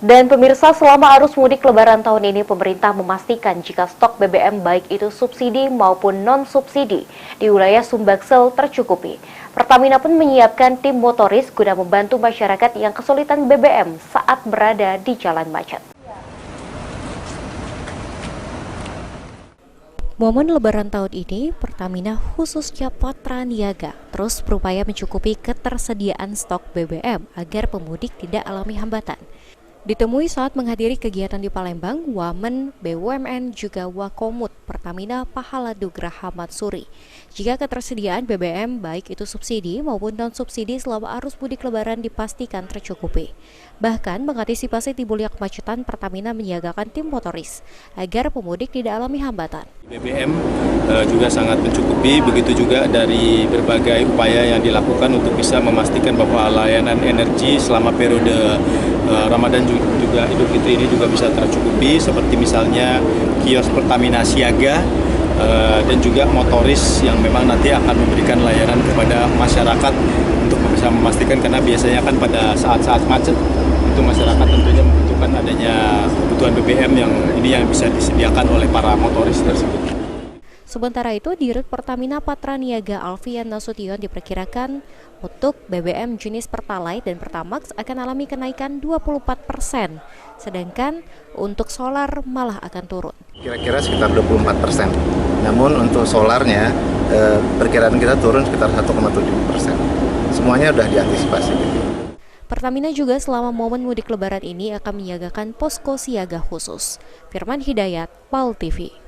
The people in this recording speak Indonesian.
Dan pemirsa, selama arus mudik Lebaran tahun ini, pemerintah memastikan jika stok BBM baik itu subsidi maupun non-subsidi di wilayah Sumbaksel tercukupi. Pertamina pun menyiapkan tim motoris guna membantu masyarakat yang kesulitan BBM saat berada di jalan macet. Momen Lebaran tahun ini, Pertamina khususnya Patra Niaga terus berupaya mencukupi ketersediaan stok BBM agar pemudik tidak alami hambatan. Ditemui saat menghadiri kegiatan di Palembang, Wamen, BUMN, juga Wakomut Pertamina Pahala Dugra Hamad Suri. Jika ketersediaan BBM baik itu subsidi maupun non-subsidi selama arus mudik Lebaran dipastikan tercukupi. Bahkan mengantisipasi timbulnya kemacetan, Pertamina menyiagakan tim motoris agar pemudik tidak alami hambatan. BBM juga sangat mencukupi, begitu juga dari berbagai upaya yang dilakukan untuk bisa memastikan bahwa layanan energi selama periode Ramadan juga Idul Fitri ini juga bisa tercukupi, seperti misalnya kios Pertamina siaga dan juga motoris yang memang nanti akan memberikan layanan kepada masyarakat untuk bisa memastikan, karena biasanya kan pada saat-saat macet itu masyarakat tentunya membutuhkan adanya kebutuhan BBM yang bisa disediakan oleh para motoris tersebut. Sementara itu, Dirut Pertamina Patra Niaga Alfian Nasution diperkirakan untuk BBM jenis Pertalite dan Pertamax akan alami kenaikan 24%, sedangkan untuk solar malah akan turun. Kira-kira sekitar 24%, namun untuk solarnya perkiraan kita turun sekitar 1,7%. Semuanya sudah diantisipasi. Pertamina juga selama momen mudik Lebaran ini akan menyiagakan posko siaga khusus. Firman Hidayat, PAL TV.